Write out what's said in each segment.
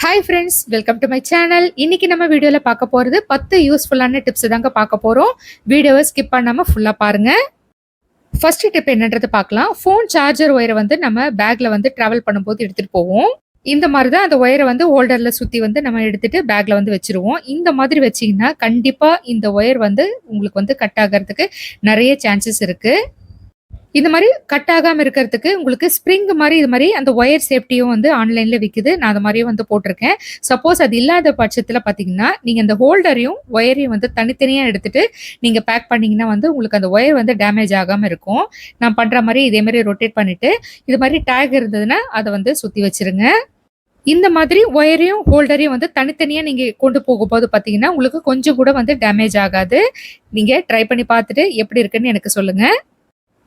Hi friends, welcome to my channel. இன்னைக்கு நம்ம வீடியோவில் பார்க்க போகிறது 10 யூஸ்ஃபுல்லான டிப்ஸ் தாங்க பார்க்க போகிறோம். வீடியோவை ஸ்கிப் பண்ணாமல் ஃபுல்லாக பாருங்கள். ஃபர்ஸ்ட் டிப் என்னன்றது பார்க்கலாம். ஃபோன் சார்ஜர் ஒயரை வந்து நம்ம பேக்கில் வந்து ட்ராவல் பண்ணும்போது எடுத்துகிட்டு போவோம். இந்த மாதிரி தான் அந்த ஒயரை வந்து ஹோல்டரில் சுற்றி வந்து நம்ம எடுத்துகிட்டு பேக்கில் வந்து வச்சுருவோம். இந்த மாதிரி வச்சிங்கன்னா கண்டிப்பாக இந்த ஒயர் வந்து உங்களுக்கு வந்து கட் ஆகிறதுக்கு நிறைய சான்சஸ் இருக்குது. இந்த மாதிரி கட் ஆகாம இருக்கிறதுக்கு உங்களுக்கு ஸ்ப்ரிங் மாதிரி இது மாதிரி அந்த ஒயர் சேஃப்டியும் வந்து ஆன்லைன்ல விக்குது. நான் அது மாதிரியும் வந்து போட்டிருக்கேன். சப்போஸ் அது இல்லாத பட்சத்துல பாத்தீங்கன்னா நீங்க அந்த ஹோல்டரையும் ஒயரையும் வந்து தனித்தனியா எடுத்துட்டு நீங்க பேக் பண்ணீங்கன்னா வந்து உங்களுக்கு அந்த ஒயர் வந்து டேமேஜ் ஆகாம இருக்கும். நான் பண்ற மாதிரி இதே மாதிரி ரொட்டேட் பண்ணிட்டு இது மாதிரி டேக் இருந்ததுன்னா அதை வந்து சுத்தி வச்சிருங்க. இந்த மாதிரி ஒயரையும் ஹோல்டரையும் வந்து தனித்தனியா நீங்க கொண்டு போகும்போது பாத்தீங்கன்னா உங்களுக்கு கொஞ்சம் கூட வந்து டேமேஜ் ஆகாது. நீங்க ட்ரை பண்ணி பார்த்துட்டு எப்படி இருக்குன்னு எனக்கு சொல்லுங்க.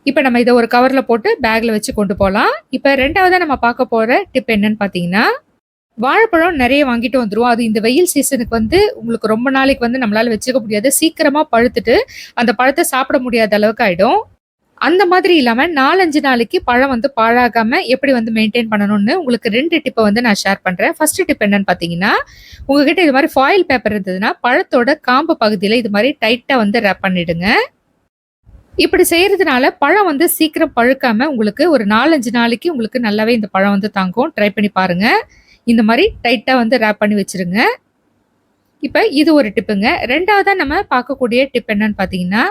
இப்போ நம்ம இதை ஒரு கவரில் போட்டு பேக்கில் வச்சு கொண்டு போகலாம். இப்போ ரெண்டாவதாக நம்ம பார்க்க போகிற டிப் என்னன்னு பார்த்தீங்கன்னா, வாழைப்பழம் நிறைய வாங்கிட்டு வந்துடும். அது இந்த வெயில் சீசனுக்கு வந்து உங்களுக்கு ரொம்ப நாளைக்கு வந்து நம்மளால வச்சுக்க முடியாது. சீக்கிரமாக பழுத்துட்டு அந்த பழத்தை சாப்பிட முடியாத அளவுக்கு ஆகிடும். அந்த மாதிரி இல்லாமல் 4-5 நாளைக்கு பழம் வந்து பாழாகாம எப்படி வந்து மெயின்டைன் பண்ணணும்னு உங்களுக்கு 2 டிப்பை வந்து நான் ஷேர் பண்ணுறேன். ஃபர்ஸ்ட் டிப் என்னன்னு பார்த்தீங்கன்னா, உங்ககிட்ட இது மாதிரி ஃபாயில் பேப்பர் இருந்ததுன்னா பழத்தோட காம்பு பகுதியில் இது மாதிரி டைட்டாக வந்து ரேப் பண்ணிடுங்க. இப்படி செய்யறதுனால பழம் வந்து சீக்கிரம் பழுக்காம உங்களுக்கு ஒரு 4-5 நாளைக்கு உங்களுக்கு நல்லாவே இந்த பழம் வந்து தாங்கும். ட்ரை பண்ணி பாருங்க. இந்த மாதிரி டைட்டா வந்து ரேப் பண்ணி வச்சிருங்க. இப்ப இது ஒரு டிப்புங்க. ரெண்டாவதா நம்ம பார்க்கக்கூடிய டிப் என்னன்னு பார்த்தீங்கன்னா,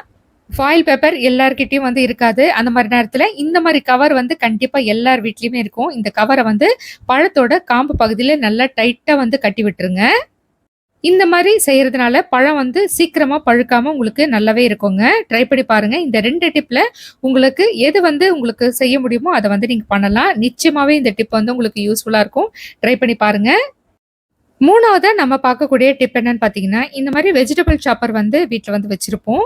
ஃபாயில் பேப்பர் எல்லார்கிட்டயும் வந்து இருக்காது. அந்த மாதிரி நேரத்துல இந்த மாதிரி கவர் வந்து கண்டிப்பா எல்லார் வீட்லயுமே இருக்கும். இந்த கவரை வந்து பழத்தோட காம்பு பகுதியில நல்லா டைட்டா வந்து கட்டி விட்டுருங்க. இந்த மாதிரி செய்யறதுனால பழம் வந்து சீக்கிரமா பழுக்காம உங்களுக்கு நல்லாவே இருக்குங்க. ட்ரை பண்ணி பாருங்க. இந்த 2 டிப்ல உங்களுக்கு எது வந்து உங்களுக்கு செய்ய முடியுமோ அதை வந்து நீங்க பண்ணலாம். நிச்சயமாவே இந்த டிப் வந்து உங்களுக்கு யூஸ்ஃபுல்லா இருக்கும். ட்ரை பண்ணி பாருங்க. மூணாவதா நம்ம பார்க்கக்கூடிய டிப் என்னன்னு பார்த்தீங்கன்னா, இந்த மாதிரி வெஜிடபிள் சாப்பர் வந்து வீட்ல வந்து வச்சிருப்போம்.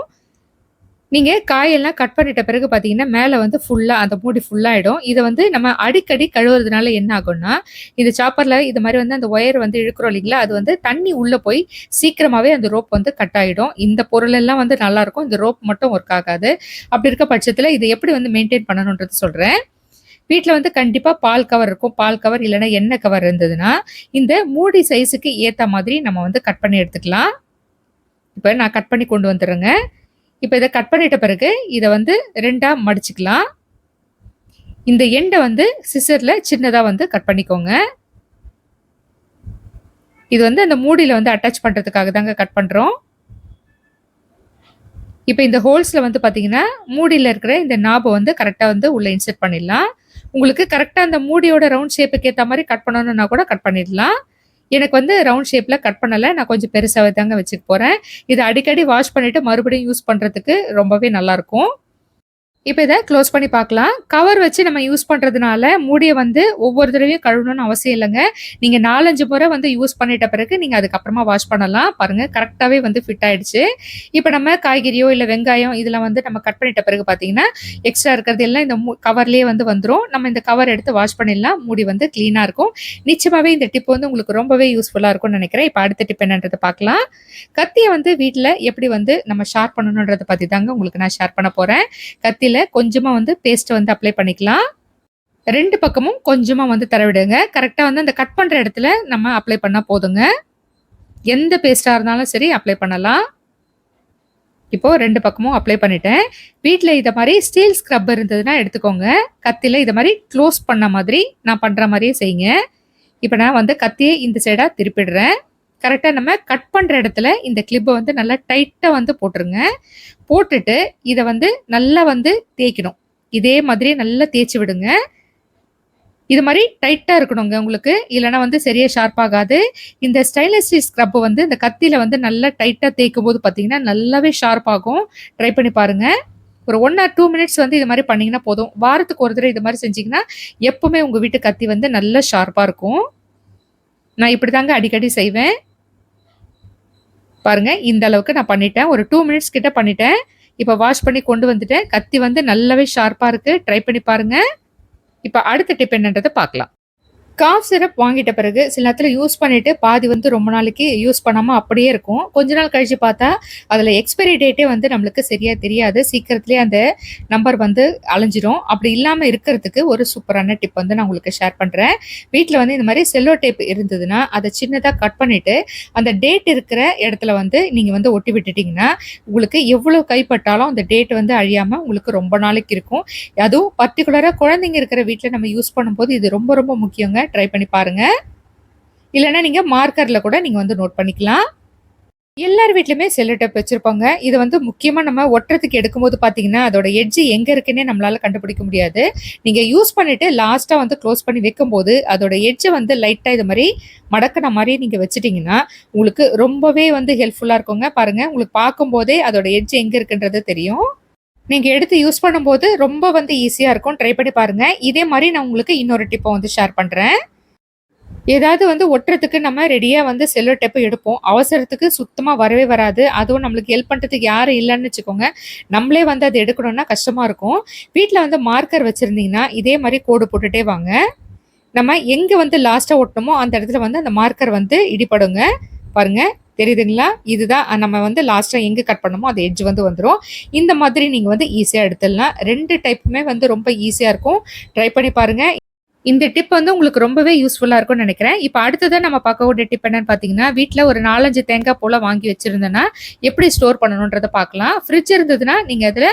நீங்க காயெல்லாம் கட் பண்ணிட்ட பிறகு பார்த்தீங்கன்னா, மேல வந்து ஃபுல்லா அந்த மூடி ஃபுல்லாயிடும். இத வந்து நம்ம அடிக்கடி கழுவுறதுனால என்ன ஆகும்னா, இந்த சாப்பர்ல இது மாரி வந்து அந்த ஒயர் வந்து இழுக்கிறோம் இல்லைங்களா? அது வந்து தண்ணி உள்ள போய் சீக்கிரமாவே அந்த ரோப் வந்து கட் ஆயிடும். இந்த பொருள் எல்லாம் வந்து நல்லாருக்கும். இந்த ரோப் மட்டும் ஒர்க் ஆகாது. அப்படி இருக்க பட்சத்தில இத எப்படி வந்து மெயின்டெயின் பண்ணணும்ன்றது சொல்றேன். வீட்ல வந்து கண்டிப்பா பால் கவர் இருக்கும். பால் கவர் இல்லன்னா எண்ணெய் கவர் இருந்ததுன்னா, இந்த மூடி சைஸுக்கு ஏத்த மாதிரி நம்ம வந்து கட் பண்ணி எடுத்துக்கலாம். இப்ப நான் கட் பண்ணி கொண்டு வந்துர்றேங்க. இப்ப இத கட் பண்ணிட்ட பிறகு இத வந்து 2ஆ மடிச்சுக்கலாம். இந்த எண்ட வந்து சிசர்ல சின்னதா வந்து கட் பண்ணிக்கோங்க. இது வந்து அந்த மூடியில வந்து அட்டாச் பண்றதுக்காக தாங்க கட் பண்றோம். இப்ப இந்த ஹோல்ஸ்ல வந்து பார்த்தீங்கன்னா, மூடியில இருக்கிற இந்த நாப வந்து கரெக்ட்டா வந்து உள்ள இன்சர்ட் பண்ணிடலாம். உங்களுக்கு கரெக்ட்டா அந்த மூடியோட ரவுண்ட் ஷேப்புக்கு ஏத்த மாரி கட் பண்ணணும்னா கூட கட் பண்ணிடலாம். எனக்கு வந்து ரவுண்ட் ஷேப்ல கட் பண்ணல. நான் கொஞ்சம் பெருசாவே தாங்க வச்சுக்க போறேன். இத அடிக்கடி வாஷ் பண்ணிட்டு மறுபடியும் யூஸ் பண்றதுக்கு ரொம்பவே நல்லாருக்கும். இப்ப இத க்ளோஸ் பண்ணி பார்க்கலாம். கவர் வச்சு நம்ம யூஸ் பண்றதுனால, மூடிய வந்து ஒவ்வொரு தடவையும் கழுவணும்னு அவசியம் இல்லங்க. நீங்க 4, 5 முறை வந்து யூஸ் பண்ணிட்ட பிறகு, நீங்க அதுக்கப்புறமா வாஷ் பண்ணலாம். பாருங்க கரெக்ட்டாவே வந்து ஃபிட் ஆயிடுச்சு. இப்ப நம்ம காய்கறியோ, இல்ல வெங்காயம் இதெல்லாம் வந்து நம்ம கட் பண்ணிட்ட பிறகு பார்த்தீங்கன்னா, எக்ஸ்ட்ரா இருக்கிறது எல்லாம் இந்த கவர்லயே வந்து வந்துரும். நம்ம இந்த கவர் எடுத்து வாஷ் பண்ணிடலாம். மூடி வந்து கிளீனா இருக்கும். நிச்சயமாவே இந்த டிப் வந்து உங்களுக்கு ரொம்பவே யூஸ்ஃபுல்லா இருக்கும்னு நெனைக்கிறேன். இப்ப அடுத்த டிப் என்னன்றத பார்க்கலாம். கத்திய வந்து வீட்ல எப்படி வந்து நம்ம ஷார்ப் பண்ணணும்ன்றத பத்தி தாங்க உங்களுக்கு நான் ஷேர் பண்ண போறேன். கத்தில கொஞ்சமா வந்து பேஸ்ட் வந்து அப்ளை பண்ணிக்கலாம். 2 பக்கமும் கொஞ்சமா வந்து தடவிடுங்க. கரெக்ட்டா வந்து அந்த கட் பண்ற இடத்துல நம்ம அப்ளை பண்ணா போதுங்க. எந்த பேஸ்ட்டா இருந்தாலும் சரி அப்ளை பண்ணலாம். இப்போ 2 பக்கமும் அப்ளை பண்ணிட்டேன். வீட்ல இத மாரி ஸ்டீல் ஸ்க்ரப் இருந்ததுன்னா எடுத்துக்கோங்க. கத்தில இத மாரி க்ளோஸ் பண்ண மாதிரி நான் பண்ற மாரியே செய்யுங்க. இப்ப நான் வந்து கத்திய இந்த சைடா திருப்பிடுறேன். கரெக்ட்டா நம்ம கட் பண்ற இடத்துல இந்த கிளிப்ப வந்து நல்லா டைட்டா வந்து போட்டுருங்க. போட்டுட்டு இத வந்து நல்லா வந்து தேய்க்கணும். இதே மாதிரி நல்லா தேய்ச்சு விடுங்க. இது மாரி டைட்டா இருக்கணுங்க உங்களுக்கு. இல்லன்னா வந்து சரியா ஷார்ப் ஆகாது. இந்த ஸ்டெயின்லெஸ் ஸ்டீல் ஸ்க்ரப் வந்து இந்த கத்தியில வந்து நல்லா டைட்டா தேய்க்கும்போது பார்த்தீங்கன்னா, நல்லாவே ஷார்ப் ஆகும். ட்ரை பண்ணி பாருங்க. ஒரு 1 ஆர் 2 மினிட்ஸ் வந்து இது மாரி பண்ணீங்கன்னா போதும். வாரத்துக்கு ஒரு தடவை இது மாரி செஞ்சீங்கன்னா, எப்பவுமே உங்க வீட்டு கத்தி வந்து நல்லா ஷார்ப்பா இருக்கும். நான் இப்படிதாங்க அடிக்கடி செய்வேன். பாருங்க இந்த அளவுக்கு நான் பண்ணிட்டேன். ஒரு 2 மினிட்ஸ் கிட்ட பண்ணிட்டேன். இப்ப வாஷ் பண்ணி கொண்டு வந்துட்டேன். கத்தி வந்து நல்லாவே ஷார்ப்பா இருக்கு. ட்ரை பண்ணி பாருங்க. இப்ப அடுத்த டிப் என்னன்றத பார்க்கலாம். காஃப் சிரப் வாங்கிட்ட பிறகு சில நேரத்துல யூஸ் பண்ணிட்டு பாதி வந்து ரொம்ப நாளைக்கு யூஸ் பண்ணாம அப்படியே இருக்கும். கொஞ்ச நாள் கழிச்சு பார்த்தா, அதுல எக்ஸ்பைரி டேட்டே வந்து நம்மளுக்கு சரியா தெரியாது. சீக்கிரத்திலேயே அந்த நம்பர் வந்து அழிஞ்சிரும். அப்படி இல்லாம இருக்கிறதுக்கு ஒரு சூப்பரான டிப் வந்து நான் உங்களுக்கு ஷேர் பண்றேன். வீட்ல வந்து இந்த மாரி செல்லோ டேப் இருந்ததுன்னா, அத சின்னதா கட் பண்ணிட்டு, அந்த டேட் இருக்கிற இடத்துல வந்து நீங்க வந்து ஒட்டி விட்டுட்டீங்கன்னா, உங்களுக்கு எவ்வளோ கைப்பட்டாலும் அந்த டேட் வந்து அழியாம உங்களுக்கு ரொம்ப நாளைக்கு இருக்கும். அதுவும் பர்ட்டிகுலரா குழந்தைங்க இருக்கிற வீட்ல நம்ம யூஸ் பண்ணும்போது இது ரொம்ப ரொம்ப முக்கியங்க. ட்ரை பண்ணி பாருங்க. இல்லன்னா நீங்க மார்க்கர்ல கூட நீங்க வந்து நோட் பண்ணிக்கலாம். எல்லார் வீட்லயுமே செல்லோ டேப் வச்சிருப்பாங்க. இது வந்து முக்கியமா நம்ம ஒட்டுறதுக்கு எடுக்கும்போது பார்த்தீங்கன்னா, அதோட எட்ஜ் எங்க இருக்குன்னே நம்மளால கண்டுபிடிக்க முடியாது. நீங்க யூஸ் பண்ணிட்டு லாஸ்ட்டா வந்து க்ளோஸ் பண்ணி வைக்கும்போது, அதோட எட்ஜ வந்து லைட்டா இது மாரி மடக்குன மாரி நீங்க வச்சுட்டீங்கன்னா, உங்களுக்கு ரொம்பவே வந்து ஹெல்ப்ஃபுல்லா இருக்குங்க. பாருங்க, உங்களுக்கு பார்க்கும்போதே அதோட எட்ஜ் எங்க இருக்குன்றது தெரியும். நீங்க எடுத்து யூஸ் பண்ணும்போது ரொம்ப வந்து ஈஸியா இருக்கும். ட்ரை பண்ணி பாருங்க. இதே மாரி நான் உங்களுக்கு இன்னொரு டிப்ப வந்து ஷேர் பண்றேன். ஏதாவது வந்து ஒட்டுறதுக்கு நம்ம ரெடியா வந்து செல்லோ டேப் எடுப்போம். அவசரத்துக்கு சுத்தமா வரவே வராது. அதுவும் நம்மளுக்கு ஹெல்ப் பண்றதுக்கு யாரும் இல்லன்னு வச்சுக்கோங்க. நம்மளே வந்து அத எடுக்கணும்னா கஷ்டமா இருக்கும். வீட்ல வந்து மார்க்கர் வச்சிருந்தீங்கன்னா, இதே மாரி கோடு போட்டுட்டே வாங்க. நம்ம எங்க வந்து லாஸ்ட்டா ஒட்டுனோமோ அந்த இடத்துல வந்து அந்த மார்க்கர் வந்து இடிபடுங்க. பாருங்க. தெரியுதுங்களா? இதுதான் நம்ம வந்து லாஸ்ட்டா எங்க கட் பண்ணோமோ அந்த எட்ஜ் வந்து வந்துரும். இந்த மாதிரி நீங்க வந்து ஈஸியா எடுத்துடலாம். 2 டைப்புமே வந்து ரொம்ப ஈஸியா இருக்கும். ட்ரை பண்ணி பாருங்க. இந்த டிப் வந்து உங்களுக்கு ரொம்பவே யூஸ்ஃபுல்லா இருக்கும்னு நெனைக்கிறேன். இப்ப அடுத்ததா நம்ம பார்க்கக்கூடிய டிப் என்னன்னு பார்த்தீங்கன்னா, வீட்ல ஒரு 4, 5 தேங்காய் போல வாங்கி வச்சிருந்தேன்னா, எப்படி ஸ்டோர் பண்ணணுன்றத பார்க்கலாம். ஃப்ரிட்ஜ் இருந்ததுன்னா, நீங்க அதுல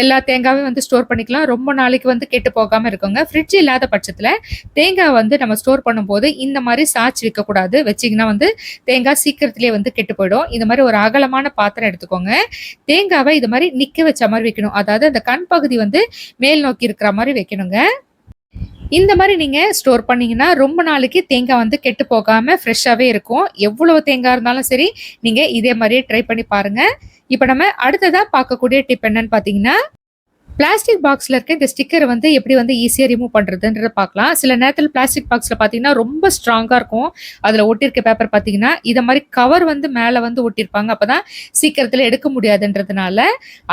எல்லா தேங்காவையும் வந்து ஸ்டோர் பண்ணிக்கலாம். ரொம்ப நாளைக்கு வந்து கெட்டு போகாம இருக்குங்க. ஃப்ரிட்ஜ் இல்லாத பட்சத்துல, தேங்காய் வந்து நம்ம ஸ்டோர் பண்ணும்போது, இந்த மாரி சாய்ச்சு வைக்கக்கூடாது. வச்சீங்கன்னா வந்து தேங்காய் சீக்கிரத்திலேயே வந்து கெட்டு போயிடும். இந்த மாரி ஒரு அகலமான பாத்திரம் எடுத்துக்கோங்க. தேங்காவ இது மாரி நிக்க வச்ச மாரி வைக்கணும். அதாவது அந்த கண் பகுதி வந்து மேல் நோக்கி இருக்கிற மாரி வைக்கணுங்க. இந்த மாரி நீங்க ஸ்டோர் பண்ணீங்கன்னா, ரொம்ப நாளைக்கு தேங்காய் வந்து கெட்டு போகாம ஃப்ரெஷ்ஷாவே இருக்கும். எவ்வளவு தேங்காய் இருந்தாலும் சரி, நீங்க இதே மாரியே ட்ரை பண்ணி பாருங்க. இப்ப நம்ம அடுத்ததா பார்க்கக்கூடிய டிப் என்னன்னு பார்த்தீங்கன்னா, பிளாஸ்டிக் பாக்ஸ்ல இருக்க இந்த ஸ்டிக்கர வந்து எப்படி வந்து ஈஸியா ரிமூவ் பண்றதுன்றத பார்க்கலாம். சில நேரத்துல பிளாஸ்டிக் பாக்ஸ்ல பார்த்தீங்கன்னா, ரொம்ப ஸ்ட்ராங்கா இருக்கும். அதுல ஒட்டியிருக்க பேப்பர் பார்த்தீங்கன்னா, இத மாரி கவர் வந்து மேல வந்து ஒட்டியிருப்பாங்க. அப்பதான் சீக்கிரத்துல எடுக்க முடியாதுன்றதுனால,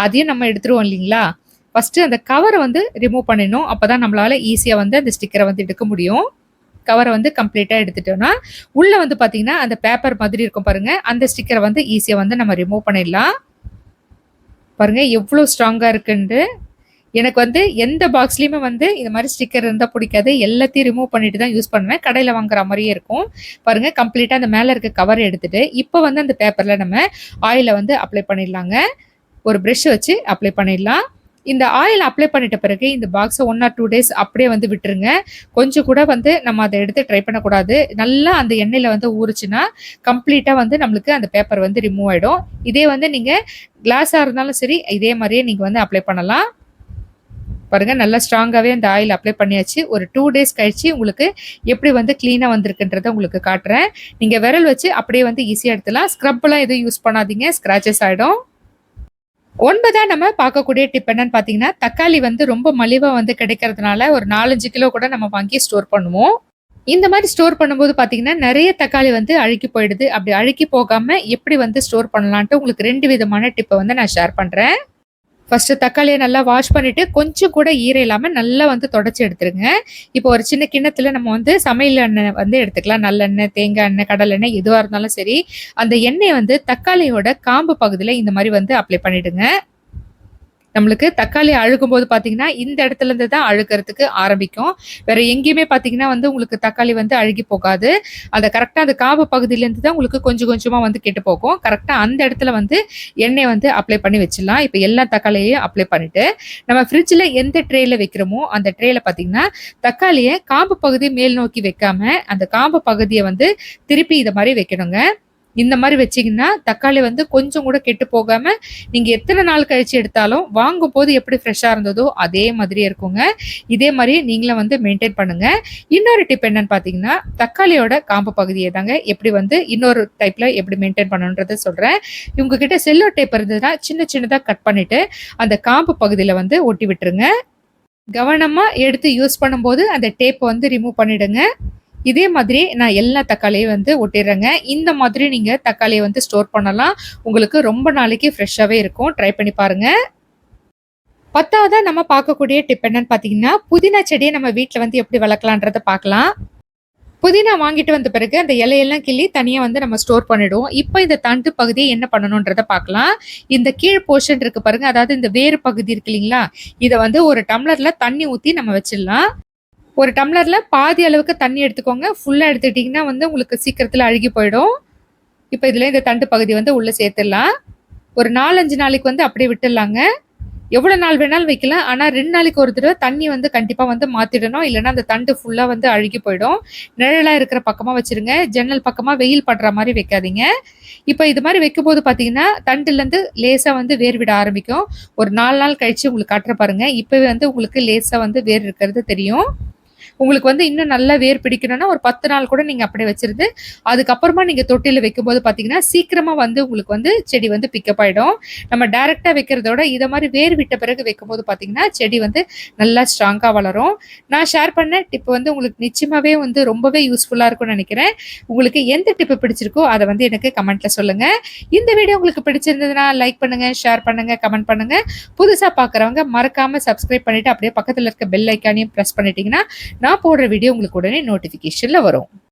அதையும் நம்ம எடுத்துருவோம் இல்லீங்களா? ஃபர்ஸ்ட்டு அந்த கவர வந்து ரிமூவ் பண்ணிடணும். அப்பதான் நம்மளால ஈஸியா வந்து அந்த ஸ்டிக்கர வந்து எடுக்க முடியும். கவர வந்து கம்ப்ளீட்டா எடுத்துட்டோம்னா, உள்ள வந்து பார்த்தீங்கன்னா, அந்த பேப்பர் மாதிரி இருக்கும் பாருங்க. அந்த ஸ்டிக்கர வந்து ஈஸியா வந்து நம்ம ரிமூவ் பண்ணிடலாம். பாருங்க எவ்ளோ ஸ்ட்ராங்கா இருக்குன்ட்டு. எனக்கு வந்து எந்த பாக்ஸ்லயுமே வந்து இந்த மாரி ஸ்டிக்கர் இருந்தா புடிக்காது. எல்லாத்தையும் ரிமூவ் பண்ணிட்டு தான் யூஸ் பண்ணுவேன். கடையில வாங்குற மாரியே இருக்கும். பாருங்க கம்ப்ளீட்டா அந்த மேல இருக்க கவர எடுத்துட்டு, இப்ப வந்து அந்த பேப்பர்ல நம்ம ஆயில வந்து அப்ளை பண்ணிடலாங்க. ஒரு பிரஷ் வச்சு அப்ளை பண்ணிடலாம். இந்த ஆயில் அப்ளை பண்ணிட்ட பிறகு இந்த பாக்ஸ 1 ஆர் 2 டேஸ் அப்படியே வந்து விட்டுருங்க. கொஞ்சம் கூட வந்து நம்ம அத எடுத்து ட்ரை பண்ணக்கூடாது. நல்லா அந்த எண்ணெயில வந்து ஊறுச்சுன்னா, கம்ப்ளீட்டா வந்து நம்மளுக்கு அந்த பேப்பர் வந்து ரிமூவ் ஆயிடும். இதே வந்து நீங்க கிளாஸா இருந்தாலும் சரி, இதே மாரியே நீங்க வந்து அப்ளை பண்ணலாம். பாருங்க நல்லா ஸ்ட்ராங்காவே அந்த ஆயில் அப்ளை பண்ணியாச்சு. ஒரு 2 டேஸ் கழிச்சு உங்களுக்கு எப்படி வந்து கிளீனா வந்திருக்குன்றத உங்களுக்கு காட்டுறேன். நீங்க விரல் வச்சு அப்படியே வந்து ஈஸியா எடுத்துடலாம். ஸ்க்ரப்லாம் எதுவும் யூஸ் பண்ணாதீங்க. ஸ்க்ராச்சஸ் ஆயிடும். 9ஆ நம்ம பார்க்கக்கூடிய டிப் என்னன்னு பார்த்தீங்கன்னா, தக்காளி வந்து ரொம்ப மலிவா வந்து கிடைக்கிறதுனால ஒரு 4, 5 கிலோ கூட நம்ம வாங்கி ஸ்டோர் பண்ணுவோம். இந்த மாரி ஸ்டோர் பண்ணும்போது பார்த்தீங்கன்னா, நெறைய தக்காளி வந்து அழுகி போயிடுது. அப்படி அழுகி போகாம எப்படி வந்து ஸ்டோர் பண்ணலான்ட்டு உங்களுக்கு 2 விதமான டிப்ப வந்து நான் ஷேர் பண்றேன். ஃபர்ஸ்ட்டு தக்காளிய நல்லா வாஷ் பண்ணிட்டு, கொஞ்சம் கூட ஈரம் இல்லாம நல்லா வந்து தொடச்சு எடுத்துருங்க. இப்போ ஒரு சின்ன கிண்ணத்துல நம்ம வந்து சமையல் எண்ணெய் வந்து எடுத்துக்கலாம். நல்லெண்ணெய், தேங்காய் எண்ணெய், கடலெண்ணெய் எதுவா இருந்தாலும் சரி. அந்த எண்ணெய வந்து தக்காளியோட காம்பு பகுதியில இந்த மாரி வந்து அப்ளை பண்ணிடுங்க. நம்மளுக்கு தக்காளி அழுகும்போது பார்த்தீங்கன்னா, இந்த இடத்துலருந்து தான் அழுகுறதுக்கு ஆரம்பிக்கும். வேற எங்கேயுமே பார்த்தீங்கன்னா வந்து உங்களுக்கு தக்காளி வந்து அழுகி போகாது. அந்த கரெக்ட்டா அந்த காம்பு பகுதியிலேருந்து தான் உங்களுக்கு கொஞ்சம் கொஞ்சமா வந்து கெட்டு போகும். கரெக்ட்டா அந்த இடத்துல வந்து எண்ணெய வந்து அப்ளை பண்ணி வச்சுடலாம். இப்ப எல்லா தக்காளியையும் அப்ளை பண்ணிட்டு, நம்ம ஃப்ரிட்ஜ்ல எந்த ட்ரேல வைக்கிறோமோ, அந்த ட்ரேல பார்த்தீங்கன்னா, தக்காளிய காம்பு பகுதி மேல் நோக்கி வைக்காம, அந்த காம்பு பகுதிய வந்து திருப்பி இத மாரி வைக்கணுங்க. இந்த மாரி வச்சீங்கன்னா, தக்காளி வந்து கொஞ்சம் கூட கெட்டு போகாம, நீங்க எத்தன நாள் கழிச்சு எடுத்தாலும், வாங்கும்போது எப்படி ஃப்ரெஷ்ஷா இருந்ததோ, அதே மாதிரியே இருக்குங்க. இதே மாரி நீங்களும் வந்து மெயின்டெயின் பண்ணுங்க. இன்னொரு டிப் என்னன்னு பார்த்தீங்கன்னா, தக்காளியோட காம்பு பகுதிய தாங்க எப்படி வந்து இன்னொரு டைப்ல எப்படி மெயின்டெயின் பண்ணணுன்றத சொல்றேன். உங்க கிட்ட செல்லோ டேப் இருந்ததுன்னா, சின்ன சின்னதா கட் பண்ணிட்டு, அந்த காம்பு பகுதியில வந்து ஒட்டி விட்டுருங்க. கவனமா எடுத்து யூஸ் பண்ணும்போது, அந்த டேப்ப வந்து ரிமூவ் பண்ணிடுங்க. இதே மாதிரி நான் எல்லா தக்காளியும் வந்து ஒட்டிர்றேங்க. இந்த மாதிரி நீங்க தக்காளிய வந்து ஸ்டோர் பண்ணலாம். உங்களுக்கு ரொம்ப நாளைக்கு ஃப்ரெஷ்ஷாவே இருக்கும். ட்ரை பண்ணி பாருங்க. 10வதா நம்ம பார்க்கக்கூடிய டிப் என்னன்னு பார்த்தீங்கன்னா, புதினா செடிய நம்ம வீட்ல வந்து எப்படி வளர்க்கலான்றத பார்க்கலாம். புதினா வாங்கிட்டு வந்த பிறகு அந்த இலையெல்லாம் கிள்ளி தனியா வந்து நம்ம ஸ்டோர் பண்ணிடுவோம். இப்போ இந்த தண்டு பகுதியை என்ன பண்ணணும்ன்றத பார்க்கலாம். இந்த கீழ் போர்ஷன் இருக்கு பாருங்க, அதாவது இந்த வேறு பகுதி இருக்கு இல்லைங்களா, இதை வந்து ஒரு டம்ளர்ல தண்ணி ஊற்றி நம்ம வச்சிடலாம். ஒரு டம்ளர்ல பாதி அளவுக்கு தண்ணி எடுத்துக்கோங்க. ஃபுல்லா எடுத்துக்கிட்டிங்கன்னா வந்து உங்களுக்கு சீக்கிரத்துல அழுகி போயிடும். இப்போ இதுல இந்த தண்டு பகுதி வந்து உள்ள சேர்த்துடலாம். ஒரு 4-5 நாளைக்கு வந்து அப்படியே விட்டுடலாங்க. எவ்வளவு நாள் வேணாலும் வைக்கலாம். ஆனா 2 நாளைக்கு ஒரு தடவை தண்ணி வந்து கண்டிப்பா வந்து மாத்திடணும். இல்லைன்னா அந்த தண்டு ஃபுல்லா வந்து அழுகி போயிடும். நிழலா இருக்கிற பக்கமா வச்சிருங்க. ஜன்னல் பக்கமா வெயில் படுற மாதிரி வைக்காதீங்க. இப்ப இது மாதிரி வைக்கும்போது பாத்தீங்கன்னா தண்டுல இருந்து லேசா வந்து வேர் விட ஆரம்பிக்கும். ஒரு 4 நாள் கழிச்சு உங்களுக்கு காட்டுற பாருங்க. இப்பவே வந்து உங்களுக்கு லேசா வந்து வேர் இருக்கிறது தெரியும். உங்களுக்கு வந்து இன்னும் நல்லா வேர் பிடிக்கணும்னா ஒரு 10 நாள் கூட நீங்க அப்படியே வச்சிருந்து அதுக்கப்புறமா நீங்க தொட்டில வைக்கும்போது பாத்தீங்கன்னா சீக்கிரமா வந்து உங்களுக்கு வந்து செடி வந்து பிக்கப் ஆயிடும். நம்ம டைரக்டா வைக்கிறதோட இத மாதிரி வேர் விட்ட பிறகு வைக்கும்போது பாத்தீங்கன்னா செடி வந்து நல்லா ஸ்ட்ராங்கா வளரும். நான் ஷேர் பண்ண டிப் வந்து உங்களுக்கு நிச்சயமாவே வந்து ரொம்பவே யூஸ்ஃபுல்லா இருக்கும்னு நினைக்கிறேன். உங்களுக்கு எந்த டிப் பிடிச்சிருக்கோ அதை வந்து எனக்கு கமெண்ட்ல சொல்லுங்க. இந்த வீடியோ உங்களுக்கு பிடிச்சிருந்ததுன்னா லைக் பண்ணுங்க, ஷேர் பண்ணுங்க, கமெண்ட் பண்ணுங்க. புதுசா பாக்குறவங்க மறக்காம சப்ஸ்கிரைப் பண்ணிட்டு அப்படியே பக்கத்துல இருக்க பெல் ஐக்கானையும் பிரஸ் பண்ணிட்டீங்கன்னா நான் போடுற வீடியோ உங்களுக்கு உடனே நோட்டிஃபிகேஷன்ல வரும்.